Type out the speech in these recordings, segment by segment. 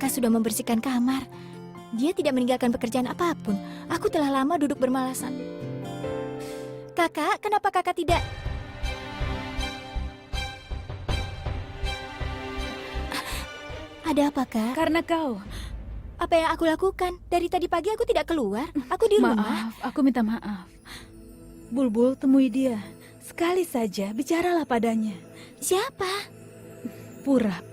Kakak sudah membersihkan kamar. Dia tidak meninggalkan pekerjaan apapun. Aku telah lama duduk bermalasan. Kakak, kenapa kakak tidak... Ada apa, Kak? Karena kau. Apa yang aku lakukan? Dari tadi pagi aku tidak keluar. Aku di rumah. Maaf, aku minta maaf. Bulbul, temui dia. Sekali saja, bicaralah padanya. Siapa? Purap.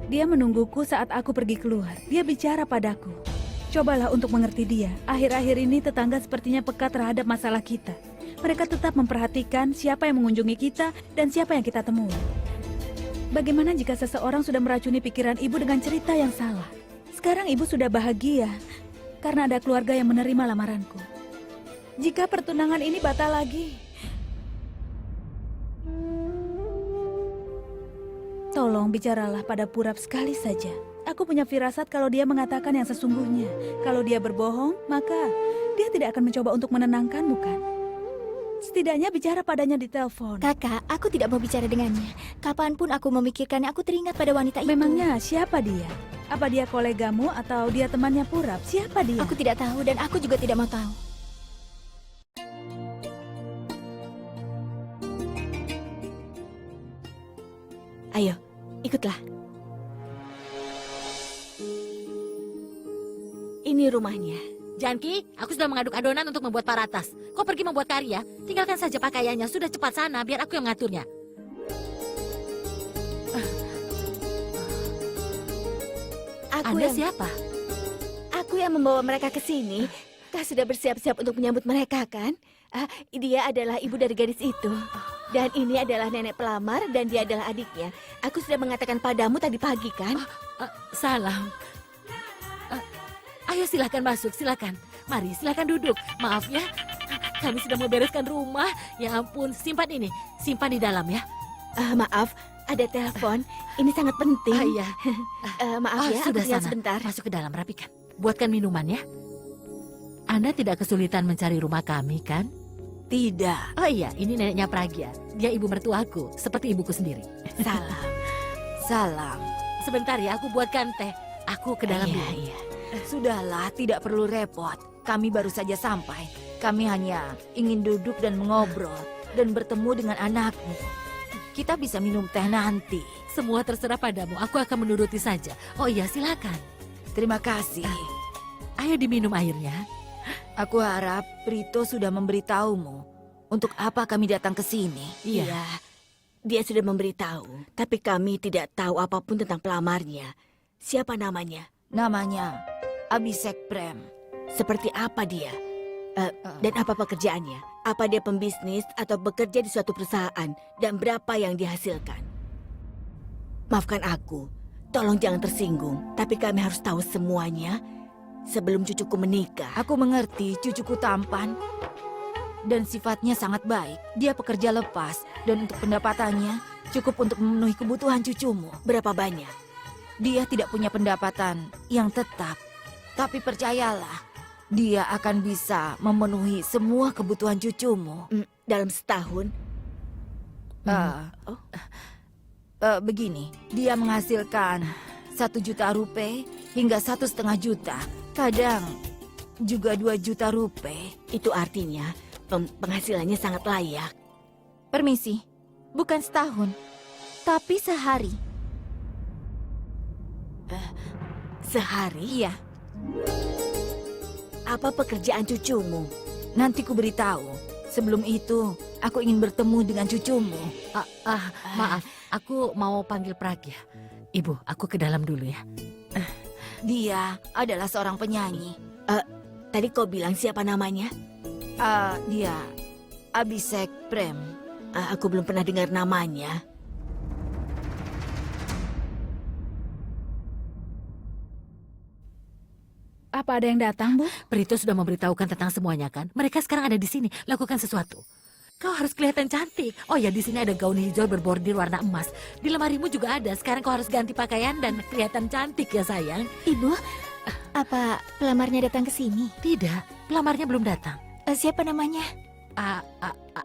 Dia menungguku saat aku pergi keluar. Dia bicara padaku. Cobalah untuk mengerti dia. Akhir-akhir ini tetangga sepertinya peka terhadap masalah kita. Mereka tetap memperhatikan siapa yang mengunjungi kita dan siapa yang kita temui. Bagaimana jika seseorang sudah meracuni pikiran ibu dengan cerita yang salah? Sekarang ibu sudah bahagia karena ada keluarga yang menerima lamaranku. Jika pertunangan ini batal lagi, tolong bicaralah pada Purap sekali saja. Aku punya firasat kalau dia mengatakan yang sesungguhnya. Kalau dia berbohong, maka dia tidak akan mencoba untuk menenangkanmu, kan? Setidaknya bicara padanya di telepon. Kakak, aku tidak mau bicara dengannya. Kapanpun aku memikirkannya, aku teringat pada wanita itu. Memangnya siapa dia? Apa dia kolegamu atau dia temannya Purap? Siapa dia? Aku tidak tahu dan aku juga tidak mau tahu. Ayo, ikutlah. Ini rumahnya. Janki, aku sudah mengaduk adonan untuk membuat paratas. Kau pergi membuat karya, tinggalkan saja pakaiannya. Sudah cepat sana, biar aku yang ngaturnya. Anda siapa? Aku yang membawa mereka ke sini. Kau sudah bersiap-siap untuk menyambut mereka, kan? Dia adalah ibu dari gadis itu. Dan ini adalah nenek pelamar dan dia adalah adiknya. Aku sudah mengatakan padamu tadi pagi, kan? Salam. Ayo silakan masuk, silakan. Mari, silakan duduk. Maaf ya, kami sudah membereskan rumah. Ya ampun, simpan ini. Simpan di dalam ya. Maaf, ada telepon. Ini sangat penting. Iya. Maaf ya, sudah aku tinggal sana. sebentar. Masuk ke dalam, rapikan. Buatkan minuman ya. Anda tidak kesulitan mencari rumah kami, kan? Tidak. Oh iya, ini neneknya Pragya. Dia ibu mertuaku, seperti ibuku sendiri. Salam. Salam. Sebentar ya, aku buatkan teh. Aku ke dalam dulu. Iya. Sudahlah, tidak perlu repot. Kami baru saja sampai. Kami hanya ingin duduk dan mengobrol dan bertemu dengan anakmu. Kita bisa minum teh nanti. Semua terserah padamu, aku akan menuruti saja. Oh iya, silakan. Terima kasih. Ayo diminum airnya. Aku harap Prito sudah memberitahumu untuk apa kami datang ke sini. Iya. Dia sudah memberitahu, tapi kami tidak tahu apapun tentang pelamarnya. Siapa namanya? Namanya Abhishek Prem. Seperti apa dia? Dan apa pekerjaannya? Apa dia pembisnis atau bekerja di suatu perusahaan? Dan berapa yang dihasilkan? Maafkan aku, tolong jangan tersinggung. Tapi kami harus tahu semuanya sebelum cucuku menikah. Aku mengerti cucuku tampan dan sifatnya sangat baik. Dia pekerja lepas dan untuk pendapatannya cukup untuk memenuhi kebutuhan cucumu. Berapa banyak? Dia tidak punya pendapatan yang tetap. Tapi percayalah, dia akan bisa memenuhi semua kebutuhan cucumu. Dalam setahun? Begini, dia menghasilkan 1 juta rupiah hingga 1,5 juta. Kadang juga 2 juta rupiah. Itu artinya penghasilannya sangat layak. Permisi, bukan setahun, tapi sehari. Sehari? Iya. Apa pekerjaan cucumu? Nanti ku beritahu. Sebelum itu, aku ingin bertemu dengan cucumu. Maaf, aku mau panggil Pragya. Ibu, aku ke dalam dulu ya. Dia adalah seorang penyanyi. Tadi kau bilang siapa namanya? Dia Abhishek Prem. Aku belum pernah dengar namanya. Apa ada yang datang, Bu? Prito sudah memberitahukan tentang semuanya kan? Mereka sekarang ada di sini. Lakukan sesuatu. Kau harus kelihatan cantik. Oh ya, di sini ada gaun hijau berbordir warna emas. Di lemarimu juga ada. Sekarang kau harus ganti pakaian dan kelihatan cantik ya sayang. Ibu, apa pelamarnya datang ke sini? Tidak, pelamarnya belum datang. Siapa namanya?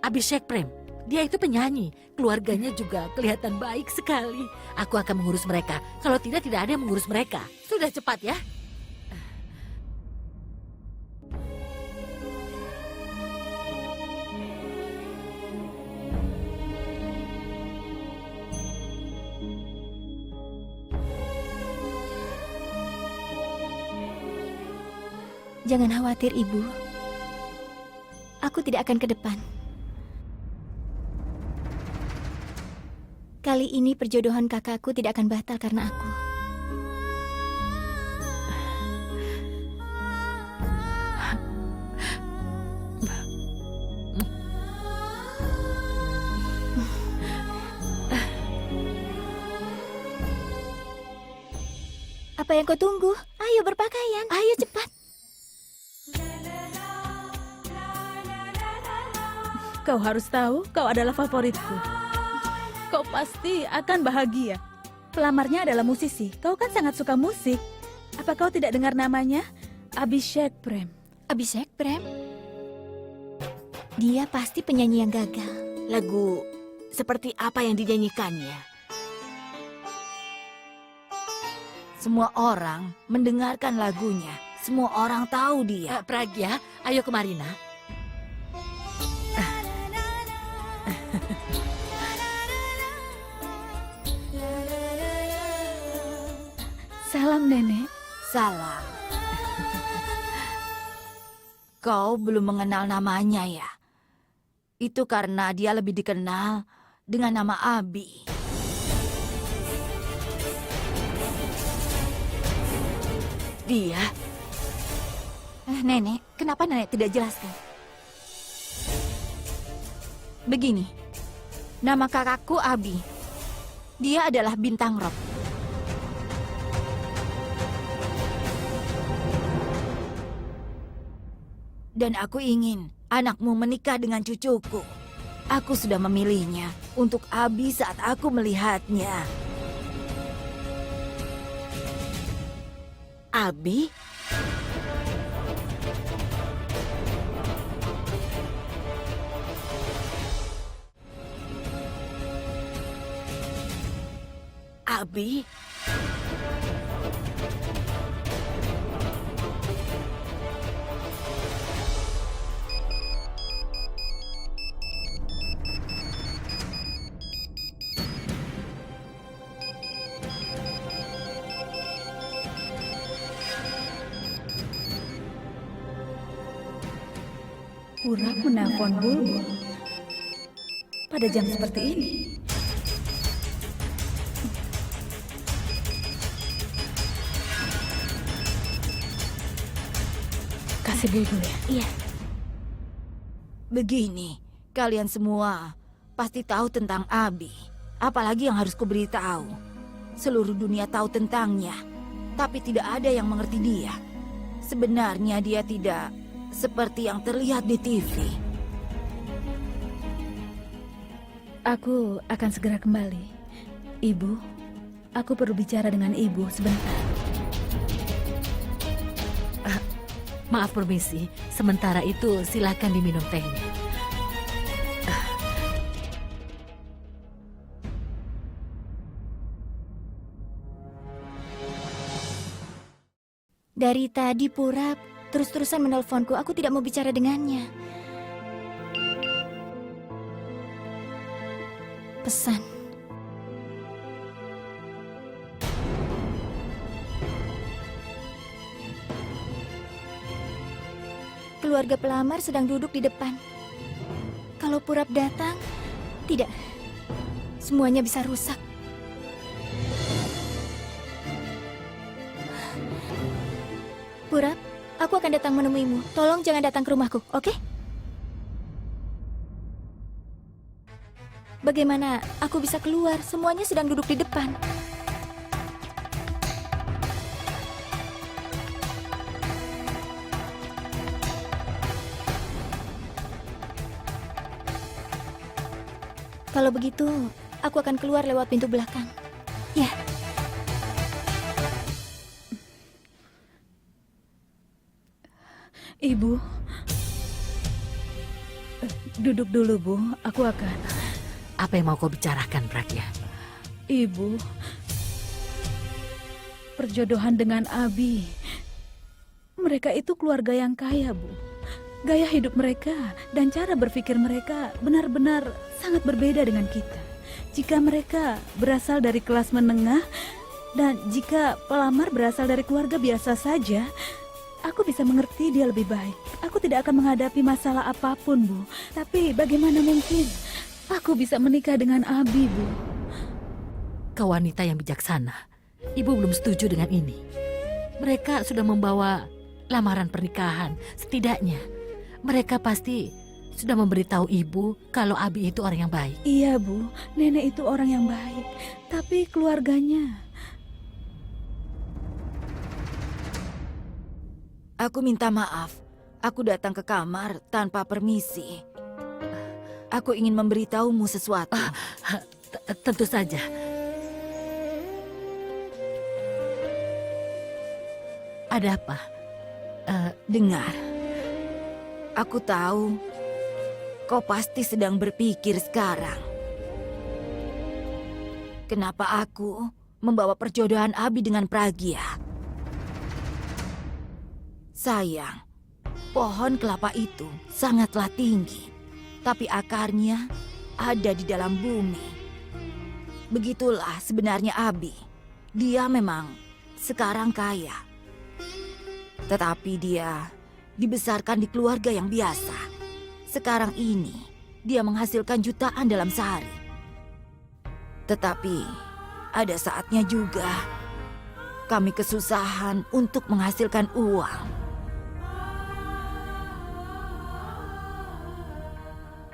Abhishek Prem. Dia itu penyanyi. Keluarganya juga kelihatan baik sekali. Aku akan mengurus mereka. Kalau tidak, tidak ada yang mengurus mereka. Sudah cepat ya. Jangan khawatir, Ibu. Aku tidak akan ke depan. Kali ini perjodohan kakakku tidak akan batal karena aku. Apa yang kau tunggu? Ayo berpakaian. Ayo cepat. Kau harus tahu, kau adalah favoritku. Kau pasti akan bahagia. Pelamarnya adalah musisi. Kau kan sangat suka musik. Apa kau tidak dengar namanya? Abhishek Prem. Abhishek Prem? Dia pasti penyanyi yang gagal. Lagu seperti apa yang dinyanyikannya? Semua orang mendengarkan lagunya. Semua orang tahu dia. Pragya, ayo kemari nak. Salam, Nenek. Salah. Kau belum mengenal namanya ya? Itu karena dia lebih dikenal dengan nama Abi. Dia? Nenek, kenapa nenek tidak jelaskan? Begini, nama kakakku Abi. Dia adalah bintang rock. Dan aku ingin anakmu menikah dengan cucuku. Aku sudah memilihnya untuk Abi saat aku melihatnya. Abi? Abi? Pura menelpon Bulbul pada jam seperti ini. Kasih Bulbul ya. Iya. Begini, kalian semua pasti tahu tentang Abi. Apalagi yang harus kuberitahu. Seluruh dunia tahu tentangnya, tapi tidak ada yang mengerti dia. Sebenarnya dia tidak seperti yang terlihat di TV. Aku akan segera kembali. Ibu, aku perlu bicara dengan ibu sebentar. Maaf permisi, sementara itu silakan diminum tehnya. Dari tadi Pura terus-terusan menelponku. Aku tidak mau bicara dengannya. Pesan. Keluarga pelamar sedang duduk di depan. Kalau Purap datang, tidak. Semuanya bisa rusak. Purap, aku akan datang menemuimu. Tolong jangan datang ke rumahku, oke? Bagaimana aku bisa keluar? Semuanya sedang duduk di depan. Kalau begitu, aku akan keluar lewat pintu belakang. Ya. Ibu, Duduk dulu, Bu. Aku akan. Apa yang mau kau bicarakan, Pragya? Ibu, perjodohan dengan Abi. Mereka itu keluarga yang kaya, Bu. Gaya hidup mereka dan cara berpikir mereka benar-benar sangat berbeda dengan kita. Jika mereka berasal dari kelas menengah dan jika pelamar berasal dari keluarga biasa saja, aku bisa mengerti dia lebih baik. Aku tidak akan menghadapi masalah apapun, Bu. Tapi bagaimana mungkin aku bisa menikah dengan Abi, Bu? Kau wanita yang bijaksana. Ibu belum setuju dengan ini. Mereka sudah membawa lamaran pernikahan. Setidaknya mereka pasti sudah memberitahu ibu kalau Abi itu orang yang baik. Iya, Bu. Nenek itu orang yang baik. Tapi keluarganya... Aku minta maaf. Aku datang ke kamar tanpa permisi. Aku ingin memberitahumu sesuatu. Tentu saja. Ada apa? Dengar. Aku tahu kau pasti sedang berpikir sekarang. Kenapa aku membawa perjodohan Abi dengan Pragya? Sayang, pohon kelapa itu sangatlah tinggi, tapi akarnya ada di dalam bumi. Begitulah sebenarnya Abi. Dia memang sekarang kaya, tetapi dia dibesarkan di keluarga yang biasa. Sekarang ini dia menghasilkan jutaan dalam sehari. Tetapi ada saatnya juga kami kesusahan untuk menghasilkan uang.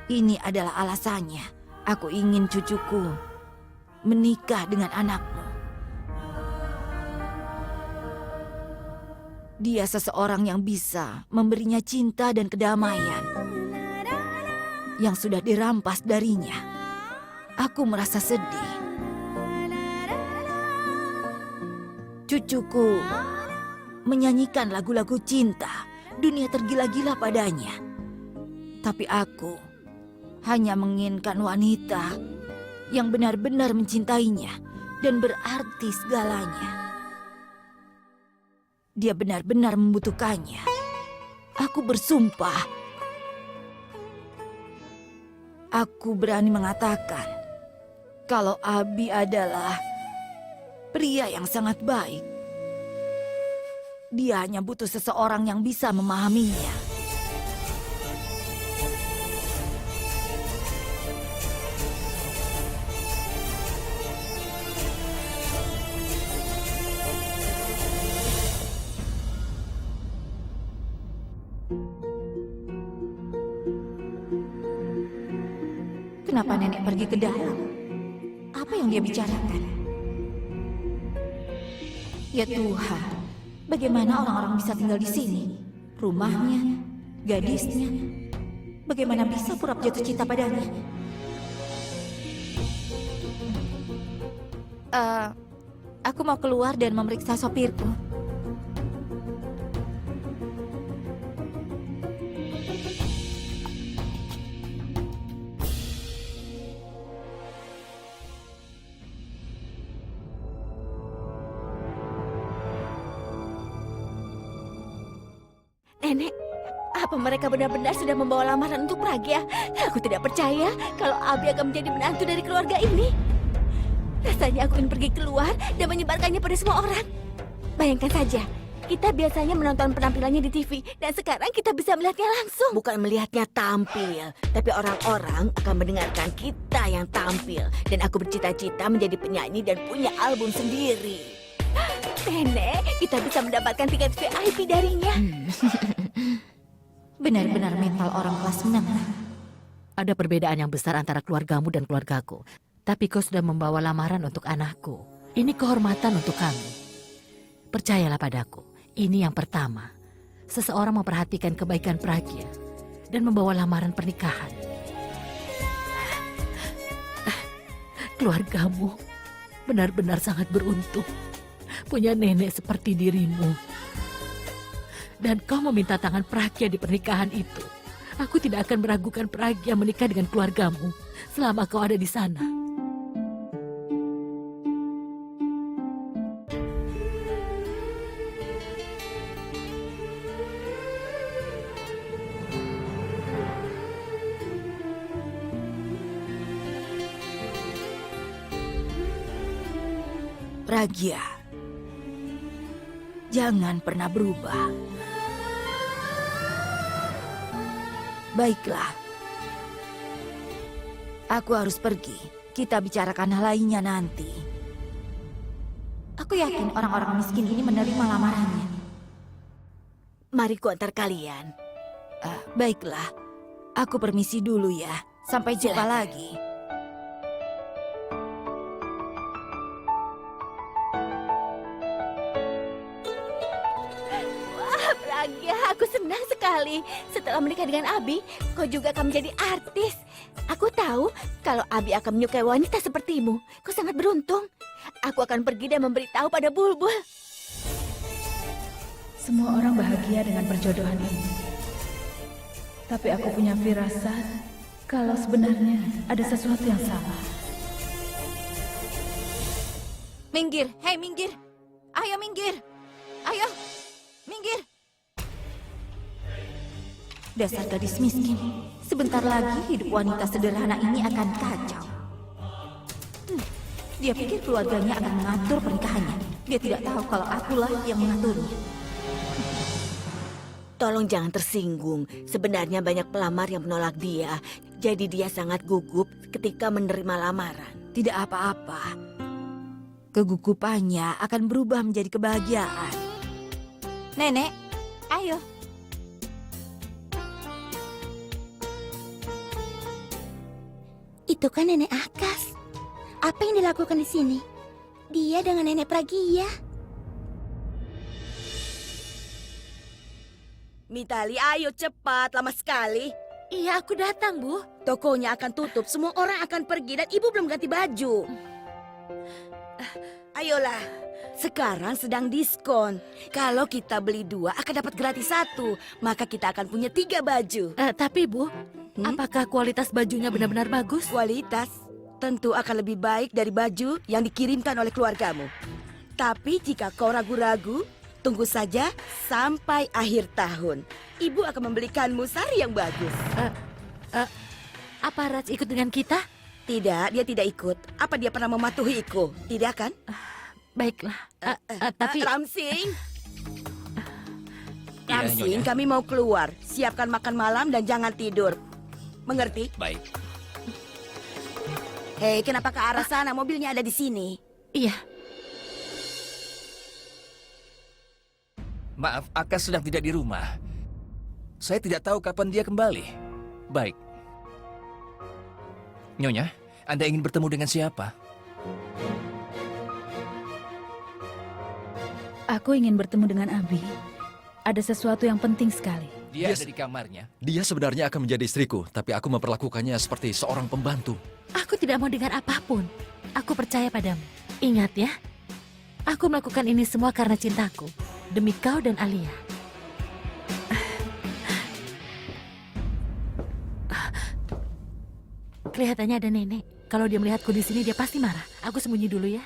Ini adalah alasannya. Aku ingin cucuku menikah dengan anakmu. Dia seseorang yang bisa memberinya cinta dan kedamaian yang sudah dirampas darinya. Aku merasa sedih. Cucuku menyanyikan lagu-lagu cinta. Dunia tergila-gila padanya. Tapi aku hanya menginginkan wanita yang benar-benar mencintainya dan berarti segalanya. Dia benar-benar membutuhkannya. Aku bersumpah. Aku berani mengatakan kalau Abi adalah pria yang sangat baik. Dia hanya butuh seseorang yang bisa memahaminya. Kenapa nenek pergi ke dalam? Apa yang dia bicarakan? Ya Tuhan, bagaimana orang-orang bisa tinggal di sini? Rumahnya, gadisnya, bagaimana bisa pura jatuh cinta padanya? Aku mau keluar dan memeriksa sopirku. Nenek, apa mereka benar-benar sudah membawa lamaran untuk Pragya? Aku tidak percaya kalau Abi akan menjadi menantu dari keluarga ini. Rasanya aku ingin pergi keluar dan menyebarkannya pada semua orang. Bayangkan saja, kita biasanya menonton penampilannya di TV dan sekarang kita bisa melihatnya langsung. Bukan melihatnya tampil, tapi orang-orang akan mendengarkan kita yang tampil. Dan aku bercita-cita menjadi penyanyi dan punya album sendiri. Nenek, kita bisa mendapatkan tiket VIP darinya. Benar-benar mental orang kelas menengah. Ada perbedaan yang besar antara keluargamu dan keluargaku. Tapi kau sudah membawa lamaran untuk anakku. Ini kehormatan untuk kamu. Percayalah padaku, ini yang pertama. Seseorang memperhatikan kebaikan Pragya dan membawa lamaran pernikahan. Keluargamu benar-benar sangat beruntung. Punya nenek seperti dirimu. Dan kau meminta tangan Pragya di pernikahan itu. Aku tidak akan meragukan Pragya menikah dengan keluargamu selama kau ada di sana. Pragya, jangan pernah berubah. Baiklah, aku harus pergi. Kita bicarakan hal lainnya nanti. Aku yakin orang-orang miskin ini menerima lamarannya. Mari ku antar kalian. Baiklah, aku permisi dulu ya. Sampai jumpa Silakan. lagi. Pragya, aku senang sekali. Setelah menikah dengan Abi, kau juga akan menjadi artis. Aku tahu kalau Abi akan menyukai wanita sepertimu. Kau sangat beruntung. Aku akan pergi dan memberitahu pada Bulbul. Semua orang bahagia dengan perjodohan ini. Tapi aku punya firasat kalau sebenarnya ada sesuatu yang salah. Minggir, hei minggir. Ayo minggir. Ayo, minggir. Dasar gadis miskin. Sebentar lagi hidup wanita sederhana ini akan kacau. Dia pikir keluarganya akan mengatur pernikahannya. Dia tidak tahu kalau akulah yang mengaturnya. Tolong jangan tersinggung. Sebenarnya banyak pelamar yang menolak dia. Jadi dia sangat gugup ketika menerima lamaran. Tidak apa-apa. Kegugupannya akan berubah menjadi kebahagiaan. Nenek, ayo. Itu kan nenek Akas. Apa yang dilakukan di sini? Dia dengan nenek Pragya. Mitali, ayo cepat. Lama sekali. Iya, aku datang, Bu. Tokonya akan tutup. Semua orang akan pergi dan ibu belum ganti baju. Ayolah. Sekarang sedang diskon. Kalau kita beli 2 akan dapat gratis 1. Maka kita akan punya 3 baju. Tapi, Bu, apakah kualitas bajunya benar-benar bagus? Kualitas tentu akan lebih baik dari baju yang dikirimkan oleh keluargamu. Tapi jika kau ragu-ragu, tunggu saja sampai akhir tahun. Ibu akan membelikanmu sari yang bagus. Apa Raj ikut dengan kita? Tidak, dia tidak ikut. Apa dia pernah mematuhiku? Tidak kan? Baiklah. Tapi Ramsing. Iya, Ramsing, Nyonya. kami mau keluar. Siapkan makan malam dan jangan tidur. Mengerti? Baik. Hei, kenapa ke arah sana? Mobilnya ada di sini. iya, Maaf, Akas sedang tidak di rumah. Saya tidak tahu kapan dia kembali. Baik. Nyonya, Anda ingin bertemu dengan siapa? Aku ingin bertemu dengan Abi. Ada sesuatu yang penting sekali. Dia Yes. ada di kamarnya. Dia sebenarnya akan menjadi istriku, tapi aku memperlakukannya seperti seorang pembantu. aku tidak mau dengar apapun. Aku percaya padamu. Ingat ya, aku melakukan ini semua karena cintaku. Demi kau dan Alia. Kelihatannya ada nenek. Kalau dia melihatku di sini, dia pasti marah. Aku sembunyi dulu ya.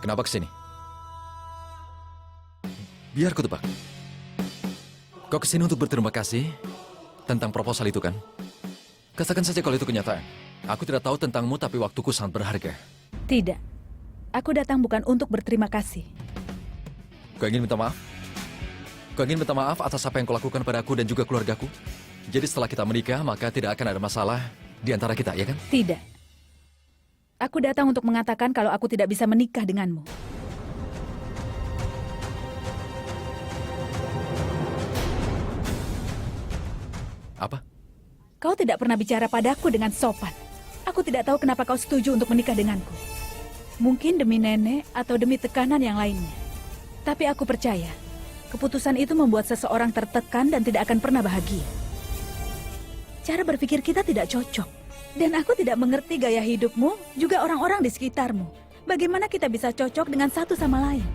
Kenapa kesini? Biar ku tebak. Kau kesini untuk berterima kasih tentang proposal itu kan? Katakan saja kalau itu kenyataan. Aku tidak tahu tentangmu, tapi waktuku sangat berharga. Tidak. Aku datang bukan untuk berterima kasih. Kau ingin minta maaf? Kau ingin minta maaf atas apa yang kau lakukan padaku dan juga keluargaku? Jadi setelah kita menikah, maka tidak akan ada masalah di antara kita, ya kan? Tidak. Aku datang untuk mengatakan kalau aku tidak bisa menikah denganmu. Apa? Kau tidak pernah bicara padaku dengan sopan. Aku tidak tahu kenapa kau setuju untuk menikah denganku. Mungkin demi nenek atau demi tekanan yang lainnya. Tapi aku percaya, keputusan itu membuat seseorang tertekan dan tidak akan pernah bahagia. Cara berpikir kita tidak cocok. Dan aku tidak mengerti gaya hidupmu, juga orang-orang di sekitarmu. Bagaimana kita bisa cocok dengan satu sama lain?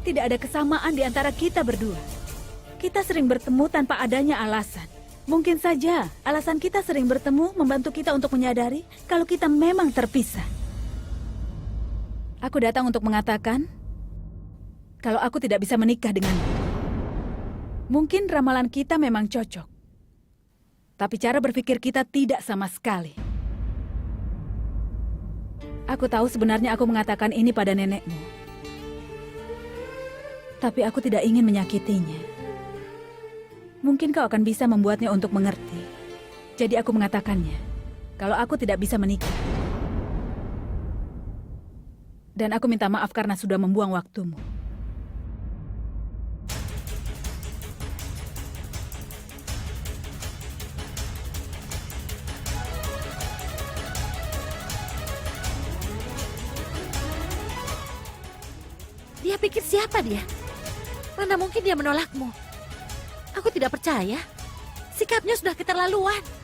Tidak ada kesamaan di antara kita berdua. Kita sering bertemu tanpa adanya alasan. Mungkin saja alasan kita sering bertemu membantu kita untuk menyadari kalau kita memang terpisah. Aku datang untuk mengatakan kalau aku tidak bisa menikah denganmu. Mungkin ramalan kita memang cocok. Tapi cara berpikir kita tidak sama sekali. Aku tahu sebenarnya aku mengatakan ini pada nenekmu. Tapi aku tidak ingin menyakitinya. Mungkin kau akan bisa membuatnya untuk mengerti. Jadi aku mengatakannya, kalau aku tidak bisa menikah. Dan aku minta maaf karena sudah membuang waktumu. Dia pikir siapa dia? Mana mungkin dia menolakmu? Aku tidak percaya. Sikapnya sudah keterlaluan.